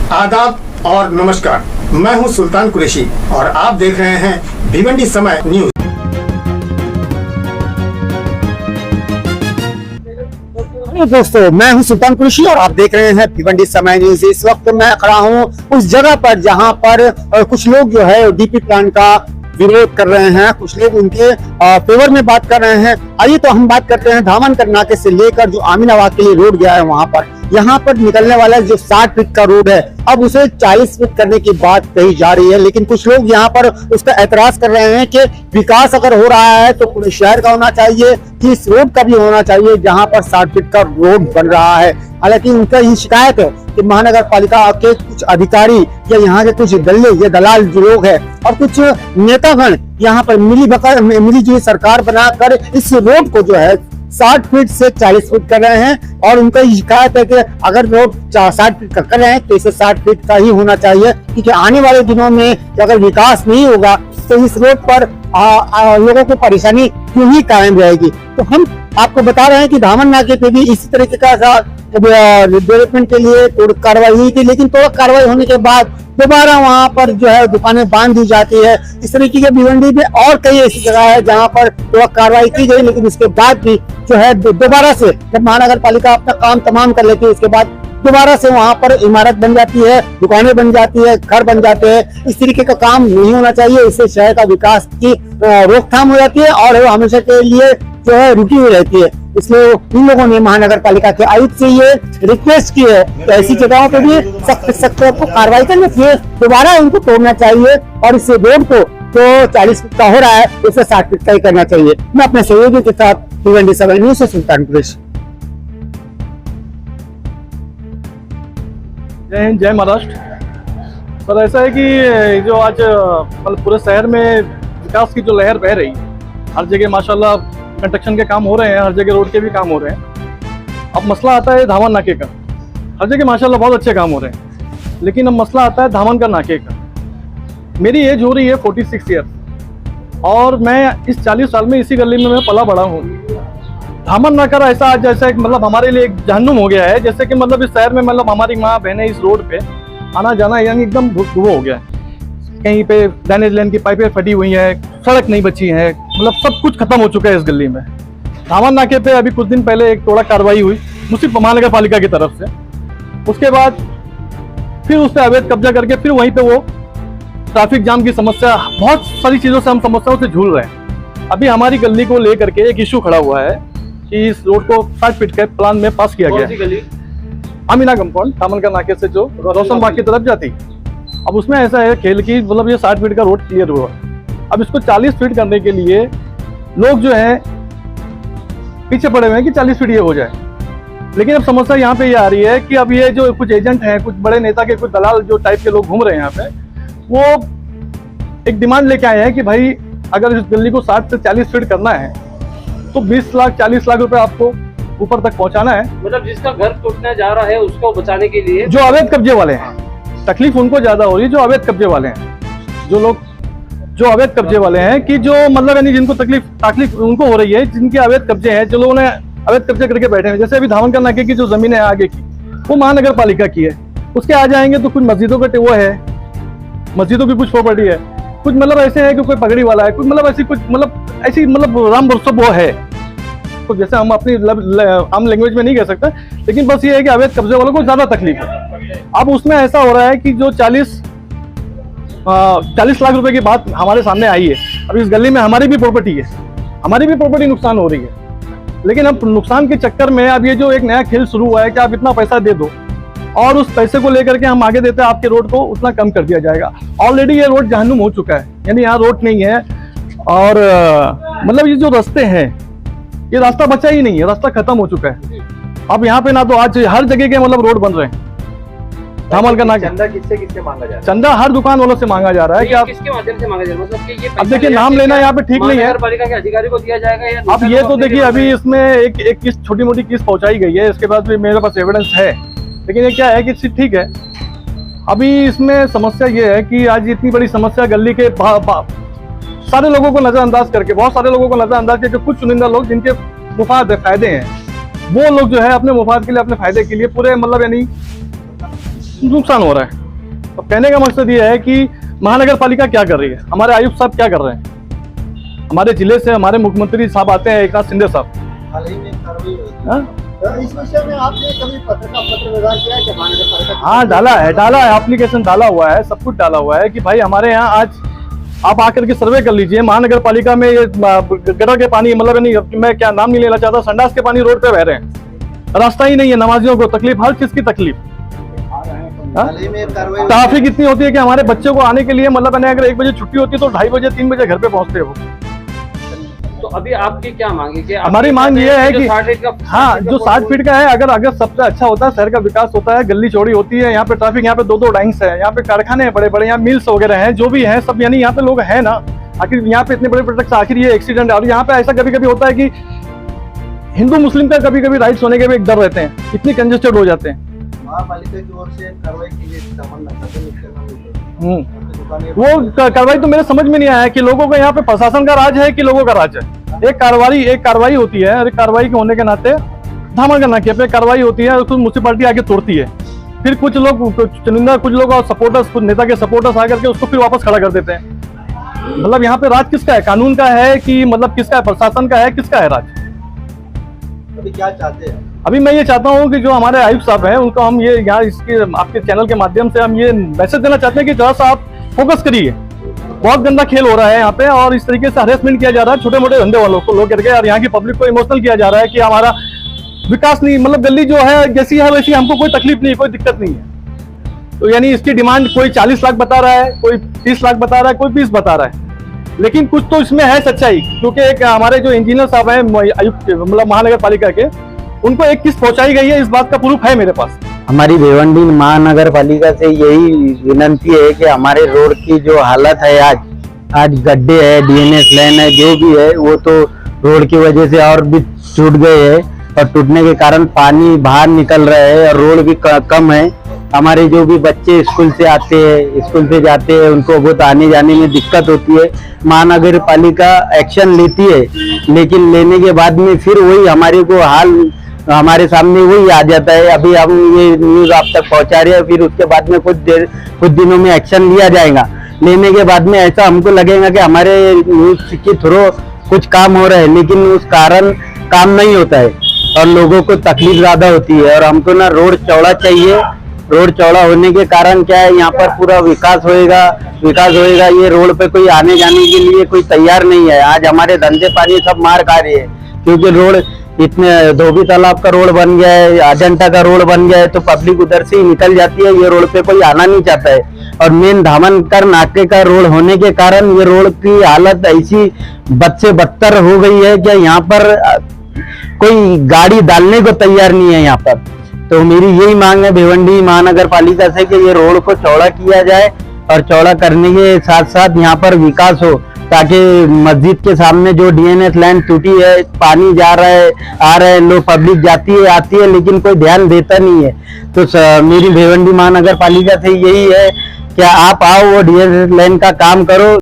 आदाब और नमस्कार, मैं हूं सुल्तान कुरैशी और आप देख रहे हैं भिवंडी समय न्यूज। दोस्तों, मैं हूं सुल्तान कुरैशी और आप देख रहे हैं भिवंडी समय न्यूज। इस वक्त मैं खड़ा हूं उस जगह पर जहां पर कुछ लोग जो है डीपी प्लान का विरोध कर रहे हैं, कुछ लोग उनके फेवर में बात कर रहे हैं। आइए तो हम बात करते हैं धामनकर नाके से लेकर जो अमीनाबाद के लिए रोड गया है वहां पर। यहाँ पर निकलने वाला जो 60 फीट का रोड है, अब उसे 40 फीट करने की बात कही जा रही है, लेकिन कुछ लोग यहाँ पर उसका ऐतराज कर रहे हैं कि विकास अगर हो रहा है तो पूरे शहर का होना चाहिए कि इस रोड का भी होना चाहिए जहाँ पर 60 फीट का रोड बन रहा है। हालांकि उनका ये शिकायत है कि महानगर पालिका के कुछ अधिकारी या यहाँ के कुछ दल्ले या दलाल जो लोग है और कुछ नेतागण यहाँ पर मिली जुली सरकार बनाकर इस रोड को जो है 60 फीट से 40 फीट कर रहे हैं। और उनका ये शिकायत है कि अगर रोड 60 फीट का कर रहे हैं तो इसे 60 फीट का ही होना चाहिए, क्योंकि आने वाले दिनों में अगर विकास नहीं होगा तो इस रोड पर लोगों को परेशानी क्यों ही कायम रहेगी। तो हम आपको बता रहे हैं कि धामन नाके पे भी इसी तरीके का डेवलपमेंट के लिए तोड़ कार्रवाई हुई थी, लेकिन तोड़ कार्रवाई होने के बाद दोबारा वहां पर जो है दुकानें बांध दी जाती है। इस तरीके के भिवंडी में और कई ऐसी जगह है जहां पर तोड़ कार्रवाई की गई, लेकिन उसके बाद भी जो है दोबारा से जब महानगर पालिका अपना काम तमाम कर लेती है उसके बाद दोबारा से वहां पर इमारत बन जाती है, दुकानें बन जाती है, घर बन जाते हैं। इस तरीके का काम नहीं होना चाहिए, इससे शहर का विकास की रोकथाम हो जाती है और हमेशा के लिए जो है रुकी हुई रहती है। इसलिए इन लोगों ने महानगर पालिका के आयुक्त से ये रिक्वेस्ट की है कि ऐसी जगहों पे भी सख्त को कार्रवाई करनी चाहिए, दोबारा उनको तोड़ना चाहिए और इस रोड को जो 40 फीट का हो रहा है उसे 60 फीट का ही करना चाहिए। मैं अपने सहयोगी के साथ भिवंडी समय न्यूज से सुल्तान कुरैशी। जय हिंद, जय महाराष्ट्र। सर, ऐसा है कि जो आज मतलब पूरे शहर में विकास की जो लहर बह रही है, हर जगह माशाल्लाह कंस्ट्रक्शन के काम हो रहे हैं, हर जगह रोड के भी काम हो रहे हैं। अब मसला आता है धामन नाके का। हर जगह माशाल्लाह बहुत अच्छे काम हो रहे हैं, लेकिन अब मसला आता है धामनकर नाके का। मेरी एज हो रही है 46 ईयर और मैं इस 40 साल में इसी गली में मैं पला बड़ा हूँ। धामन नाका ऐसा आज जैसे मतलब हमारे लिए एक जहन्नुम हो गया है, जैसे कि मतलब इस शहर में मतलब हमारी माँ बहनें इस रोड पे आना जाना यानी एकदम धुआं हो गया है। कहीं पे ड्रेनेज लाइन की पाइपें फटी हुई है, सड़क नहीं बची है, मतलब सब कुछ खत्म हो चुका है इस गली में। धामन नाके पे अभी कुछ दिन पहले एक तोड़ा कार्रवाई हुई मुसीब महानगर पालिका की तरफ से। उसके बाद फिर उस पर अवैध कब्जा करके फिर वहीं पे वो ट्रैफिक जाम की समस्या, बहुत सारी चीजों से हम समस्याओं से झूल रहे हैं। अभी हमारी गली को लेकर के एक इशू खड़ा हुआ है कि इस रोड को 60 फीट के प्लान में पास किया गया है। अमीना कंपाउंड धामनकर नाके से जो रोशनबाग की तरफ जाती, अब उसमें ऐसा है खेल की मतलब ये 60 फीट का रोड क्लियर हुआ, अब इसको 40 फीट करने के लिए लोग जो है पीछे पड़े हुए हैं कि 40 फीट ये हो जाए। लेकिन अब समस्या यहाँ पे ये आ रही है कि अब ये जो कुछ एजेंट हैं, कुछ बड़े नेता के कुछ दलाल जो टाइप के लोग घूम रहे हैं यहाँ पे, वो एक डिमांड लेके आए हैं कि भाई अगर इस गली को 60 से 40 फीट करना है तो 20 लाख 40 लाख रुपए आपको ऊपर तक पहुंचाना है। मतलब जिसका घर टूटने जा रहा है उसको बचाने के लिए जो अवैध कब्जे वाले हैं, तकलीफ उनको ज्यादा हो रही है जो अवैध कब्जे वाले हैं, जो लोग जो अवैध कब्जे वाले हैं कि जो मतलब यानी जिनको तकलीफ उनको हो रही है, जिनके अवैध कब्जे हैं, जो लोगों ने अवैध कब्जे करके बैठे हैं। जैसे अभी धामनकर नाके की जो जमीन है आगे की वो महानगर पालिका की है, उसके आ जाएंगे तो कुछ मस्जिदों का वो है, मस्जिदों की कुछ प्रॉपर्टी है, कुछ मतलब ऐसे है कि कोई पगड़ी वाला है, कुछ मतलब ऐसी कुछ मतलब ऐसी मतलब राम बरसब वो है। तो जैसे हम अपनी आम लैंग्वेज में नहीं कह सकते, लेकिन बस ये है कि अवैध कब्जे वालों को ज्यादा तकलीफ है। अब उसमें ऐसा हो रहा है कि जो 40 लाख रुपए की बात हमारे सामने आई है। अब इस गली में हमारी भी प्रॉपर्टी है, हमारी भी प्रॉपर्टी नुकसान हो रही है, लेकिन अब नुकसान के चक्कर में अब ये जो एक नया खेल शुरू हुआ है कि आप इतना पैसा दे दो और उस पैसे को लेकर के हम आगे देते हैं आपके रोड को उतना कम कर दिया जाएगा। ऑलरेडी ये रोड जहन्नुम हो चुका है, यानी यहाँ रोड नहीं है और मतलब ये जो रास्ते हैं ये रास्ता बचा ही नहीं है, रास्ता खत्म हो चुका है। अब यहाँ पे ना तो आज हर जगह के मतलब रोड बन रहे हैं। धामनकर नाके चंदा किससे मांगा जा रहा है? चंदा हर दुकान वालों से मांगा जा रहा है कि आप किसके माध्यम से मांगा जा रहा है? मतलब कि ये अब देखिए नाम लेना यहाँ पे ठीक नहीं है, नगर पालिका के अधिकारी को दिया जाएगा या अब ये तो देखिए अभी इसमें एक किस छोटी मोटी किस पहुंचाई गई है, इसके बाद भी मेरे पास एविडेंस है, लेकिन ये क्या है कि ठीक है। अभी इसमें समस्या ये है कि आज इतनी बड़ी समस्या गली के सारे लोगों को नजरअंदाज करके, बहुत सारे लोगों को नजरअंदाज करके कुछ चुनिंदा लोग जिनके मुफाद फायदे हैं, वो लोग जो है अपने मुफाद के लिए, अपने फायदे के लिए पूरे मतलब यानी नुकसान हो रहा है। तो कहने का मकसद ये है कि महानगर पालिका क्या कर रही है, हमारे आयुक्त साहब क्या कर रहे हैं। हमारे जिले से हमारे मुख्यमंत्री साहब आते हैं, एकनाथ शिंदे साहब। हाल ही में कार्रवाई हुई थी। हाँ? तो इस विषय में आपने कभी पत्र व्यवहार किया है क्या महानगर पालिका? हाँ, डाला है, एप्लीकेशन डाला हुआ है, सब कुछ डाला हुआ है कि भाई हमारे यहाँ आज आप आकर के सर्वे कर लीजिए। महानगर पालिका में ये गटर के पानी, मतलब नहीं, मैं क्या नाम नहीं लेना चाहता, संडास के पानी रोड पे बह रहे हैं, रास्ता ही नहीं है, नमाजियों को तकलीफ, हर चीज की तकलीफ। ट्रैफिक इतनी होती है कि हमारे बच्चों को आने के लिए, मतलब अगर 1 बजे छुट्टी होती है तो 2:30 बजे 3 बजे घर पे पहुंचते हैं वो। तो अभी आपकी क्या मांग है कि हमारी मांग ये है कि 60 फीट का, हाँ, जो 60 फीट का है, अगर सबसे अच्छा होता है, शहर का विकास होता है, गली चौड़ी होती है, यहाँ पे ट्रैफिक, यहाँ पे 2-2 लाइन्स है, यहाँ पे कारखाने हैं बड़े बड़े, यहाँ मिल्स वगैरह हैं, जो भी है सब, यानी यहाँ पे लोग हैं ना, आखिर यहाँ पे इतने बड़े प्रोडक्ट, आखिर ये एक्सीडेंट। और यहाँ पे ऐसा कभी कभी होता है कि हिंदू मुस्लिम का कभी कभी राइट्स होने के भी एक डर रहते हैं, इतनी कंजेस्टेड हो जाते हैं। महापालिका की ओर से कार्रवाई की गई, वो कार्रवाई तो मेरे समझ में नहीं आया कि लोगों को यहाँ पे प्रशासन का राज है कि लोगों का राज है। एक कार्रवाई होती है, और कार्रवाई के होने के नाते धामा करना कि अपने कार्रवाई होती है, उसको म्यूनसिपालिटी आके तोड़ती है, फिर कुछ लोग चुनिंदा, कुछ लोग और सपोर्टर्स, कुछ नेता के सपोर्टर्स आकर के उसको फिर वापस खड़ा कर देते हैं। मतलब यहाँ पे राज किसका है, कानून का है कि मतलब किसका है, प्रशासन का है, किसका है राज? अभी क्या चाहते हैं? अभी मैं ये चाहता हूँ कि जो हमारे आयुक्त साहब हैं उनको हम ये यहाँ इसके आपके चैनल के माध्यम से हम ये मैसेज देना चाहते हैं कि जरा सा आप फोकस करिए। बहुत गंदा खेल हो रहा है यहाँ पे, और इस तरीके से हरेसमेंट किया जा रहा है छोटे मोटे धंधे वालों को लोग करके, और यहाँ की पब्लिक को इमोशनल किया जा रहा है कि हमारा विकास नहीं, मतलब गली जो है जैसी है वैसी, हमको कोई तकलीफ नहीं, कोई दिक्कत नहीं है। तो यानी इसकी डिमांड कोई 40 लाख बता रहा है, कोई 30 लाख बता रहा है, कोई 20 बता रहा है, लेकिन कुछ तो इसमें है सच्चाई। क्योंकि एक हमारे जो इंजीनियर साहब हैं आयुक्त, मतलब महानगर पालिका के, उनको एक किस्त पहुंचाई गई है, इस बात का प्रूफ है मेरे पास। हमारी भिवंडी महानगर पालिका से यही विनंती है कि हमारे रोड की जो हालत है, आज गड्ढे है, DNS लाइन है, जो भी है वो तो रोड की वजह से और भी टूट गए हैं, और टूटने के कारण पानी बाहर निकल रहा है, और रोड भी कम है। हमारे जो भी बच्चे स्कूल से आते हैं, स्कूल से जाते हैं, उनको बहुत आने जाने में दिक्कत होती है। महानगर पालिका एक्शन लेती है, लेकिन लेने के बाद में फिर वही हमारे को हमारे सामने वही आ जाता है। अभी हम ये न्यूज आप तक पहुंचा रहे हैं, फिर उसके बाद में कुछ दिनों में एक्शन लिया जाएगा। लेने के बाद में ऐसा हमको लगेगा कि हमारे न्यूज के थ्रू कुछ काम हो रहा है, लेकिन उस कारण काम नहीं होता है और लोगों को तकलीफ ज्यादा होती है। और हमको ना रोड चौड़ा चाहिए। रोड चौड़ा होने के कारण क्या है, यहाँ पर पूरा विकास होएगा। ये रोड पे कोई आने जाने के लिए कोई तैयार नहीं है। आज हमारे धंधे पानी सब मार खा रहे हैं, क्योंकि रोड इतने धोबी तालाब का रोड बन गया है, अजंता का रोड बन गया है, तो पब्लिक उधर से ही निकल जाती है। ये रोड पे कोई आना नहीं चाहता है। और मेन धामनकर नाके का रोड होने के कारण ये रोड की हालत ऐसी बद से बदतर हो गई है कि यहाँ पर कोई गाड़ी डालने को तैयार नहीं है यहाँ पर। तो मेरी यही मांग है भिवंडी महानगर पालिका से कि ये रोड को चौड़ा किया जाए, और चौड़ा करने के साथ साथ यहाँ पर विकास हो, ताकि मस्जिद के सामने जो DNS लाइन टूटी है, पानी जा रहा है, आ रहा है, लोग पब्लिक जाती है आती है, लेकिन कोई ध्यान देता नहीं है। तो मेरी भिवंडी महानगर पालिका से यही है कि आप आओ, वो DNS लाइन का काम करो।